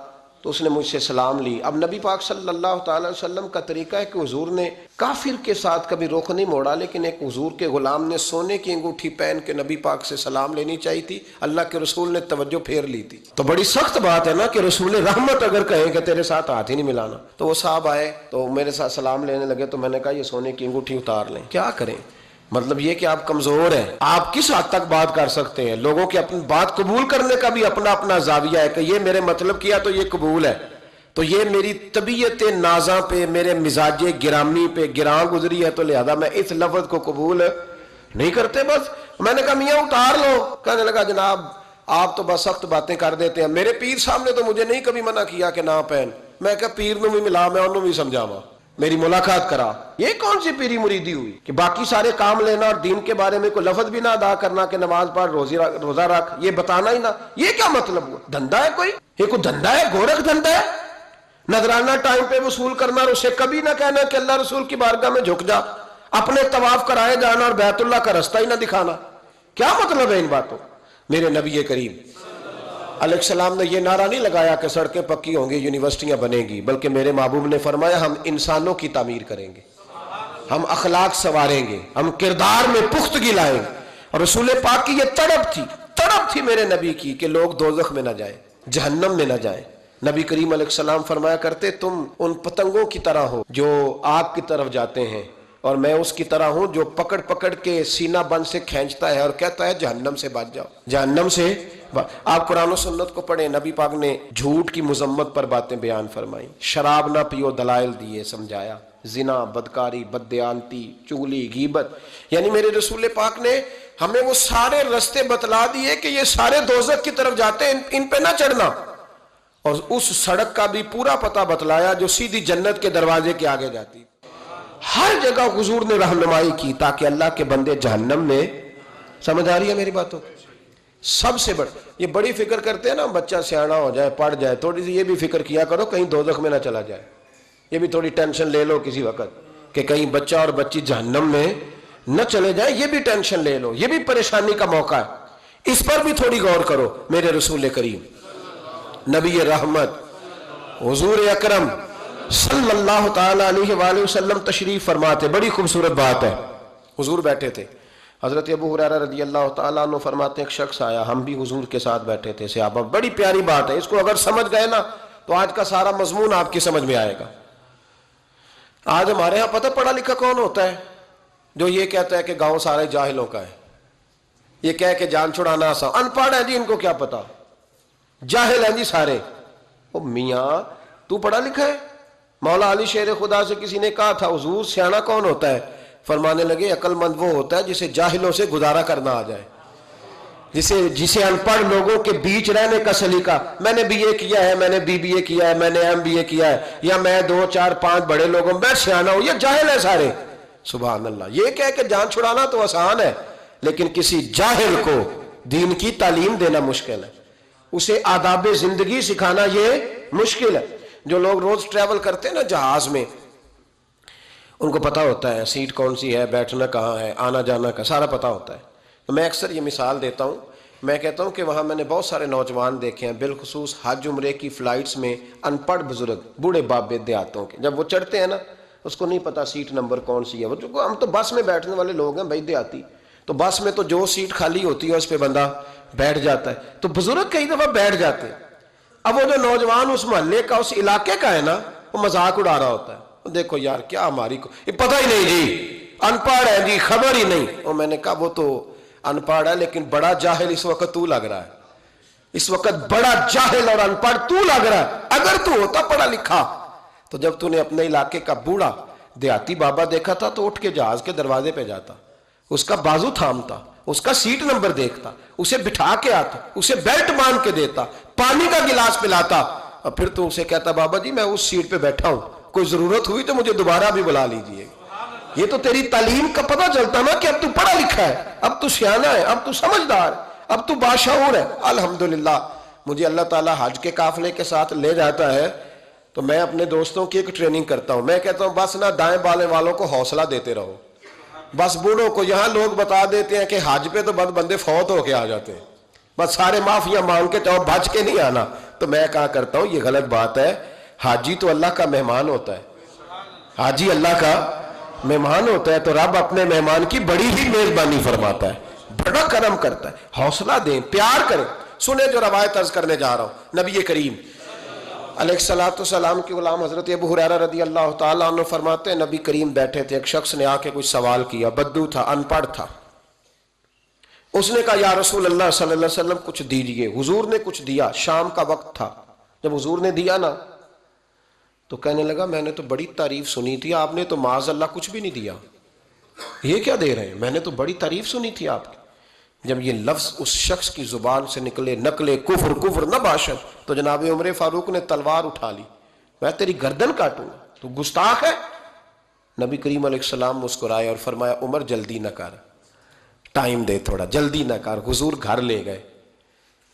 تو اس نے مجھ سے سلام لی۔ اب نبی پاک صلی اللہ تعالی وسلم کا طریقہ ہے کہ حضور نے کافر کے ساتھ کبھی رخ نہیں موڑا، لیکن ایک حضور کے غلام نے سونے کی انگوٹھی پہن کے نبی پاک سے سلام لینی چاہیے تھی، اللہ کے رسول نے توجہ پھیر لی تھی۔ تو بڑی سخت بات ہے نا کہ رسول رحمت اگر کہیں کہ تیرے ساتھ ہاتھ ہی نہیں ملانا۔ تو وہ صاحب آئے تو میرے ساتھ سلام لینے لگے تو میں نے کہا یہ سونے کی انگوٹھی اتار لیں۔ کیا کریں؟ مطلب یہ کہ آپ کمزور ہیں، آپ کس حد تک بات کر سکتے ہیں؟ لوگوں کی اپنی بات قبول کرنے کا بھی اپنا اپنا زاویہ ہے کہ یہ میرے مطلب کیا تو یہ قبول ہے، تو یہ میری طبیعت نازاں پہ، میرے مزاج گرامی پہ گراں گزری ہے، تو لہذا میں اس لفظ کو قبول نہیں کرتے۔ بس میں نے کہا میاں اتار لو۔ کہنے لگا جناب آپ تو بس سخت باتیں کر دیتے ہیں، میرے پیر صاحب نے تو مجھے نہیں کبھی منع کیا کہ نہ پہن۔ میں کہا پیر نو بھی ملا، میں انہوں بھی سمجھاوا، میری ملاقات کرا۔ یہ کون سی پیری مریدی ہوئی کہ باقی سارے کام لینا اور دین کے بارے میں کوئی لفظ بھی نہ ادا کرنا کہ نماز پڑھ، روزہ رکھ، یہ بتانا ہی نہ، یہ کیا مطلب ہوا؟ دھندا ہے کوئی؟ یہ کوئی دھندا ہے؟ گورکھ دھندا ہے؟ نذرانہ ٹائم پہ وصول کرنا اور اسے کبھی نہ کہنا کہ اللہ رسول کی بارگاہ میں جھک جا، اپنے طواف کرائے جانا اور بیت اللہ کا رستہ ہی نہ دکھانا، کیا مطلب ہے ان باتوں؟ میرے نبی کریم علیہ السلام نے یہ نعرہ نہیں لگایا کہ سڑکیں پکی ہوں گی، یونیورسٹیاں بنیں گی، بلکہ میرے محبوب نے فرمایا ہم انسانوں کی تعمیر کریں گے۔ ہم اخلاق سنواریں گے، ہم کردار میں پختگی لائیں گے. اور رسول پاک کی یہ تڑپ تھی میرے نبی کی کہ لوگ دوزخ میں نہ جائیں، جہنم میں نہ جائیں. نبی کریم علیہ السلام فرمایا کرتے تم ان پتنگوں کی طرح ہو جو آگ کی طرف جاتے ہیں، اور میں اس کی طرح ہوں جو پکڑ پکڑ کے سینہ بند سے کھینچتا ہے اور کہتا ہے جہنم سے بچ جاؤ، جہنم سے آپ قرآن و سنت کو پڑھیں. نبی پاک نے جھوٹ کی مذمت پر باتیں بیان فرمائیں، شراب نہ پیو دلائل دیے سمجھایا، زنا، بدکاری، بددیانتی، چغلی، غیبت. یعنی میرے رسول پاک نے ہمیں وہ سارے رستے بتلا دیے کہ یہ سارے دوزخ کی طرف جاتے ہیں، ان پہ نہ چڑھنا. اور اس سڑک کا بھی پورا پتہ بتلایا جو سیدھی جنت کے دروازے کے آگے جاتی. ہر جگہ حضور نے رہنمائی کی تاکہ اللہ کے بندے جہنم میں، سمجھ آ رہی ہے میری باتوں؟ سب سے یہ بڑی فکر کرتے ہیں نا، بچہ سیانا ہو جائے، پڑھ جائے، تھوڑی سی یہ بھی فکر کیا کرو کہیں دوزخ میں نہ چلا جائے. یہ بھی تھوڑی ٹینشن لے لو کسی وقت کہ کہیں بچہ اور بچی جہنم میں نہ چلے جائیں، یہ بھی ٹینشن لے لو، یہ بھی پریشانی کا موقع ہے. اس پر بھی تھوڑی غور کرو. میرے رسول کریم نبی رحمت حضور اکرم صلی اللہ تعالی علیہ وآلہ وسلم تشریف فرماتے. بڑی خوبصورت بات ہے. حضور بیٹھے تھے، حضرت ابو ہریرہ رضی اللہ تعالیٰ عنہ فرماتے ہیں ایک شخص آیا، ہم بھی حضور کے ساتھ بیٹھے تھے صحابہ. بڑی پیاری بات ہے، اس کو اگر سمجھ گئے نا تو آج کا سارا مضمون آپ کی سمجھ میں آئے گا. آج ہمارے ہاں پتہ پڑھا لکھا کون ہوتا ہے؟ جو یہ کہتا ہے کہ گاؤں سارے جاہلوں کا ہے، یہ کہہ کہ جان چھڑانا آسان. ان پڑھ ہے جی، ان کو کیا پتا، جاہل ہیں جی سارے. او میاں تو پڑھا لکھا ہے؟ مولا علی شیر خدا سے کسی نے کہا تھا حضور سیانا کون ہوتا ہے؟ فرمانے لگے عقل مند وہ ہوتا ہے جسے جاہلوں سے گزارا کرنا آ جائے، جسے ان پڑھ لوگوں کے بیچ رہنے کا سلیقہ. میں نے بی اے کیا ہے، میں نے بی اے کیا ہے، میں نے ایم بی اے کیا ہے، یا میں 2 4 5 بڑے لوگوں میں سیانا ہوں. یہ جاہل ہے سارے. سبحان اللہ. یہ کہہ کہ جان چھڑانا تو آسان ہے، لیکن کسی جاہل کو دین کی تعلیم دینا مشکل ہے، اسے آداب زندگی سکھانا یہ مشکل ہے. جو لوگ روز ٹریول کرتے ہیں نا جہاز میں، ان کو پتا ہوتا ہے سیٹ کون سی ہے، بیٹھنا کہاں ہے، آنا جانا کا سارا پتا ہوتا ہے. تو میں اکثر یہ مثال دیتا ہوں، میں کہتا ہوں کہ وہاں میں نے بہت سارے نوجوان دیکھے ہیں، بالخصوص حج عمرے کی فلائٹس میں ان پڑھ بزرگ بوڑھے بابے دیہاتوں کے، جب وہ چڑھتے ہیں نا اس کو نہیں پتا سیٹ نمبر کون سی ہے. ہم تو بس میں بیٹھنے والے لوگ ہیں بھائی دیہاتی، تو بس میں تو جو سیٹ خالی ہوتی ہے اس پہ بندہ بیٹھ جاتا ہے. تو بزرگ کئی دفعہ بیٹھ جاتے ہیں. اب وہ جو نوجوان اس محلے کا اس علاقے کا ہے نا، وہ مذاق اڑا رہا ہوتا ہے، دیکھو یار کیا ہماری کو یہ پتہ ہی نہیں جی، ان پڑھ ہے جی، خبر ہی نہیں. اور میں نے کہا وہ تو ان پڑھ ہے لیکن بڑا جاہل اس وقت تو لگ رہا ہے، اس وقت بڑا جاہل اور ان پڑھ تو لگ رہا ہے. اگر تو ہوتا پڑھا لکھا تو جب تو نے اپنے علاقے کا بوڑھا دیہاتی بابا دیکھا تھا تو اٹھ کے جہاز کے دروازے پہ جاتا، اس کا بازو تھامتا، اس کا سیٹ نمبر دیکھتا، اسے بٹھا کے آتا، اسے بیلٹ باندھ کے دیتا، پانی کا گلاس پلاتا، اور پھر تو اسے کہتا بابا جی میں اس سیٹ پہ بیٹھا ہوں، کوئی ضرورت ہوئی تو مجھے دوبارہ بھی بلا لیجئے. یہ تو تیری تعلیم کا پتہ چلتا نا کہ اب تو پڑھا لکھا ہے، اب تو سیانا ہے، اب تو سمجھدار، اب تو باشعور ہے. الحمدللہ مجھے اللہ تعالیٰ حج کے قافلے کے ساتھ لے جاتا ہے تو میں اپنے دوستوں کی ایک ٹریننگ کرتا ہوں. میں کہتا ہوں بس نہ دائیں بالیں والوں کو حوصلہ دیتے رہو، بس بوڑھوں کو یہاں لوگ بتا دیتے ہیں کہ حج پہ تو بد بندے فوت ہو کے آ جاتے ہیں، بس سارے معافیاں مانگ کے تو بھج کے نہیں آنا. تو میں کہا کرتا ہوں یہ غلط بات ہے. حاجی تو اللہ کا مہمان ہوتا ہے، حاجی اللہ کا مہمان ہوتا ہے، تو رب اپنے مہمان کی بڑی ہی میزبانی فرماتا ہے، بڑا کرم کرتا ہے. حوصلہ دیں، پیار کریں. سنیں جو روایت عرض کرنے جا رہا ہوں. نبی کریم علیہ الصلوۃ والسلام کے غلام حضرت ابو ہریرہ رضی اللہ تعالیٰ عنہ فرماتے ہیں نبی کریم بیٹھے تھے، ایک شخص نے آ کے کچھ سوال کیا، بدو تھا، ان پڑھ تھا. اس نے کہا یا رسول اللہ صلی اللہ علیہ وسلم کچھ دیجئے. حضور نے کچھ دیا. شام کا وقت تھا. جب حضور نے دیا نا تو کہنے لگا میں نے تو بڑی تعریف سنی تھی، آپ نے تو معاذ اللہ کچھ بھی نہیں دیا. یہ کیا دے رہے ہیں؟ میں نے تو بڑی تعریف سنی تھی آپ کی. جب یہ لفظ اس شخص کی زبان سے نکلے، نقلے کفر کفر نہ باشد، تو جناب عمر فاروق نے تلوار اٹھا لی، میں تیری گردن کاٹوں گا، تو گستاخ ہے. نبی کریم علیہ السلام مسکرائے اور فرمایا عمر جلدی نہ کر، ٹائم دے تھوڑا، جلدی نہ کر. حضور گھر لے گئے،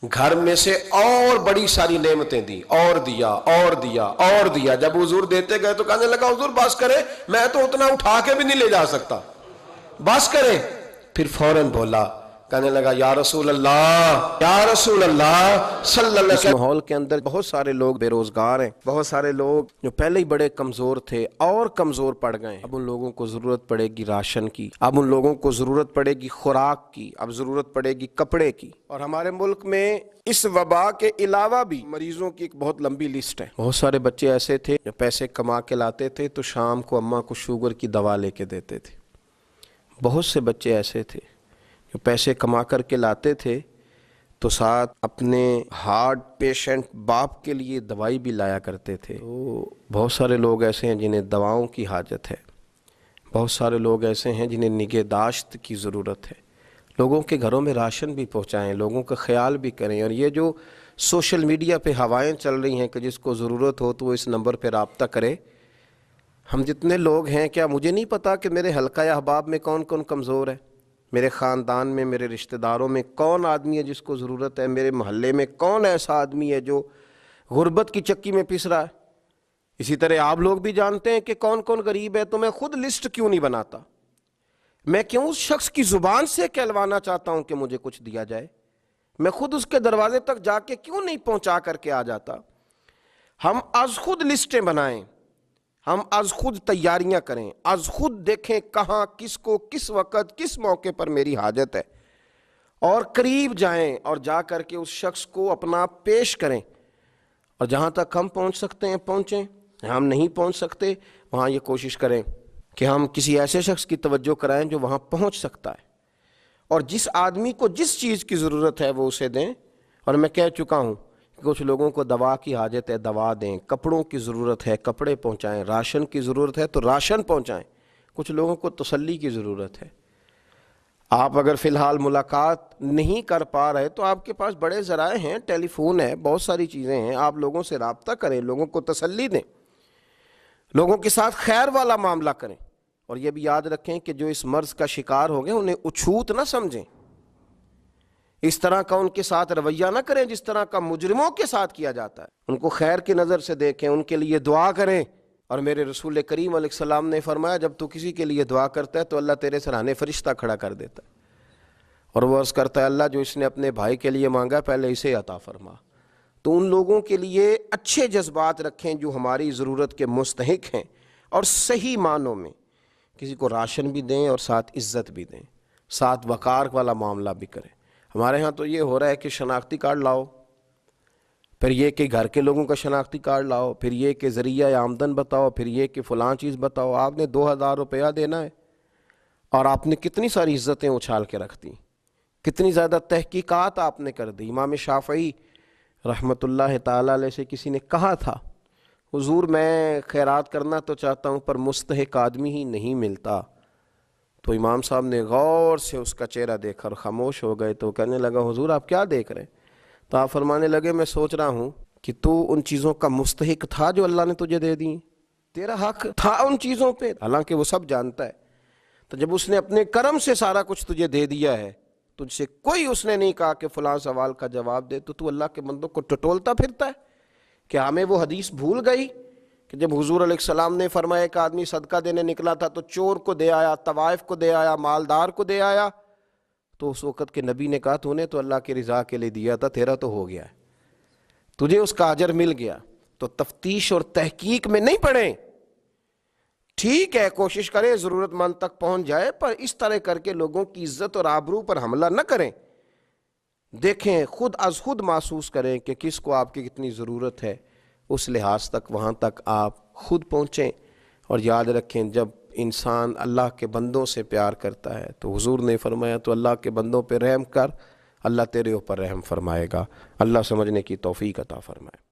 گھر میں سے اور بڑی ساری نعمتیں دی، اور دیا اور دیا اور دیا. جب حضور دیتے گئے تو کہنے لگا حضور بس کرے، میں تو اتنا اٹھا کے بھی نہیں لے جا سکتا، بس کرے. پھر فوراً بولا، کہنے لگا یا رسول اللہ یا رسول اللہ صلی اللہ علیہ وسلم۔ اس ماحول کے اندر بہت سارے لوگ بے روزگار ہیں، بہت سارے لوگ جو پہلے ہی بڑے کمزور تھے اور کمزور پڑ گئے ہیں۔ اب ان لوگوں کو ضرورت پڑے گی راشن کی، اب ان لوگوں کو ضرورت پڑے گی خوراک کی، اب ضرورت پڑے گی کپڑے کی۔ اور ہمارے ملک میں اس وبا کے علاوہ بھی مریضوں کی ایک بہت لمبی لسٹ ہے۔ بہت سارے بچے ایسے تھے جو پیسے کما کے لاتے تھے تو شام کو اماں کو شوگر کی دوا لے کے دیتے تھے۔ بہت سے بچے ایسے تھے جو پیسے کما کر کے لاتے تھے تو ساتھ اپنے ہارٹ پیشنٹ باپ کے لیے دوائی بھی لایا کرتے تھے۔ تو بہت سارے لوگ ایسے ہیں جنہیں دواؤں کی حاجت ہے، بہت سارے لوگ ایسے ہیں جنہیں نگہداشت کی ضرورت ہے۔ لوگوں کے گھروں میں راشن بھی پہنچائیں، لوگوں کا خیال بھی کریں۔ اور یہ جو سوشل میڈیا پہ ہوائیں چل رہی ہیں کہ جس کو ضرورت ہو تو وہ اس نمبر پہ رابطہ کرے۔ ہم جتنے لوگ ہیں، کیا مجھے نہیں پتا کہ میرے حلقہ احباب میں کون کون کمزور ہے؟ میرے خاندان میں، میرے رشتہ داروں میں کون آدمی ہے جس کو ضرورت ہے؟ میرے محلے میں کون ایسا آدمی ہے جو غربت کی چکی میں پس رہا ہے؟ اسی طرح آپ لوگ بھی جانتے ہیں کہ کون کون غریب ہے۔ تو میں خود لسٹ کیوں نہیں بناتا؟ میں کیوں اس شخص کی زبان سے کہلوانا چاہتا ہوں کہ مجھے کچھ دیا جائے؟ میں خود اس کے دروازے تک جا کے کیوں نہیں پہنچا کر کے آ جاتا؟ ہم از خود لسٹیں بنائیں، ہم از خود تیاریاں کریں، از خود دیکھیں کہاں کس کو کس وقت کس موقع پر میری حاجت ہے، اور قریب جائیں اور جا کر کے اس شخص کو اپنا پیش کریں۔ اور جہاں تک ہم پہنچ سکتے ہیں پہنچیں، ہم نہیں پہنچ سکتے وہاں یہ کوشش کریں کہ ہم کسی ایسے شخص کی توجہ کرائیں جو وہاں پہنچ سکتا ہے، اور جس آدمی کو جس چیز کی ضرورت ہے وہ اسے دیں۔ اور میں کہہ چکا ہوں کہ کچھ لوگوں کو دوا کی حاجت ہے، دوا دیں، کپڑوں کی ضرورت ہے، کپڑے پہنچائیں، راشن کی ضرورت ہے تو راشن پہنچائیں۔ کچھ لوگوں کو تسلی کی ضرورت ہے۔ آپ اگر فی الحال ملاقات نہیں کر پا رہے تو آپ کے پاس بڑے ذرائع ہیں، ٹیلی فون ہے، بہت ساری چیزیں ہیں، آپ لوگوں سے رابطہ کریں، لوگوں کو تسلی دیں، لوگوں کے ساتھ خیر والا معاملہ کریں۔ اور یہ بھی یاد رکھیں کہ جو اس مرض کا شکار ہو گئے انہیں اچھوت نہ سمجھیں، اس طرح کا ان کے ساتھ رویہ نہ کریں جس طرح کا مجرموں کے ساتھ کیا جاتا ہے۔ ان کو خیر کی نظر سے دیکھیں، ان کے لیے دعا کریں۔ اور میرے رسول کریم علیہ السلام نے فرمایا جب تو کسی کے لیے دعا کرتا ہے تو اللہ تیرے سرانے فرشتہ کھڑا کر دیتا ہے، اور وہ عرض کرتا ہے اللہ جو اس نے اپنے بھائی کے لیے مانگا پہلے اسے عطا فرما۔ تو ان لوگوں کے لیے اچھے جذبات رکھیں جو ہماری ضرورت کے مستحق ہیں، اور صحیح معنوں میں کسی کو راشن بھی دیں اور ساتھ عزت بھی دیں، ساتھ وقار والا معاملہ بھی کریں۔ ہمارے ہاں تو یہ ہو رہا ہے کہ شناختی کارڈ لاؤ، پھر یہ کہ گھر کے لوگوں کا شناختی کارڈ لاؤ، پھر یہ کہ ذریعہ آمدن بتاؤ، پھر یہ کہ فلاں چیز بتاؤ۔ آپ نے 2000 روپیہ دینا ہے اور آپ نے کتنی ساری عزتیں اچھال کے رکھ دیں، کتنی زیادہ تحقیقات آپ نے کر دی۔ امام شافعی رحمۃ اللہ تعالیٰ علیہ سے کسی نے کہا تھا حضور میں خیرات کرنا تو چاہتا ہوں پر مستحق آدمی ہی نہیں ملتا۔ تو امام صاحب نے غور سے اس کا چہرہ دیکھا اور خاموش ہو گئے۔ تو کہنے لگا حضور آپ کیا دیکھ رہے ہیں؟ تو آپ فرمانے لگے میں سوچ رہا ہوں کہ تو ان چیزوں کا مستحق تھا جو اللہ نے تجھے دے دی، تیرا حق تھا ان چیزوں پہ، حالانکہ وہ سب جانتا ہے۔ تو جب اس نے اپنے کرم سے سارا کچھ تجھے دے دیا ہے، تجھ سے کوئی اس نے نہیں کہا کہ فلاں سوال کا جواب دے، تو اللہ کے بندوں کو ٹٹولتا پھرتا ہے۔ کہ ہمیں وہ حدیث بھول گئی کہ جب حضور علیہ السلام نے فرمایا کہ آدمی صدقہ دینے نکلا تھا تو چور کو دے آیا، طوائف کو دے آیا، مالدار کو دے آیا، تو اس وقت کے نبی نے کہا تو نے تو اللہ کی رضا کے لیے دیا تھا، تیرا تو ہو گیا ہے، تجھے اس کا اجر مل گیا۔ تو تفتیش اور تحقیق میں نہیں پڑیں، ٹھیک ہے کوشش کریں ضرورت مند تک پہنچ جائے، پر اس طرح کر کے لوگوں کی عزت اور آبرو پر حملہ نہ کریں۔ دیکھیں خود از خود محسوس کریں کہ کس کو آپ کی کتنی ضرورت ہے، اس لحاظ تک وہاں تک آپ خود پہنچیں۔ اور یاد رکھیں جب انسان اللہ کے بندوں سے پیار کرتا ہے تو حضور نے فرمایا تو اللہ کے بندوں پہ رحم کر، اللہ تیرے اوپر رحم فرمائے گا۔ اللہ سمجھنے کی توفیق عطا فرمائے۔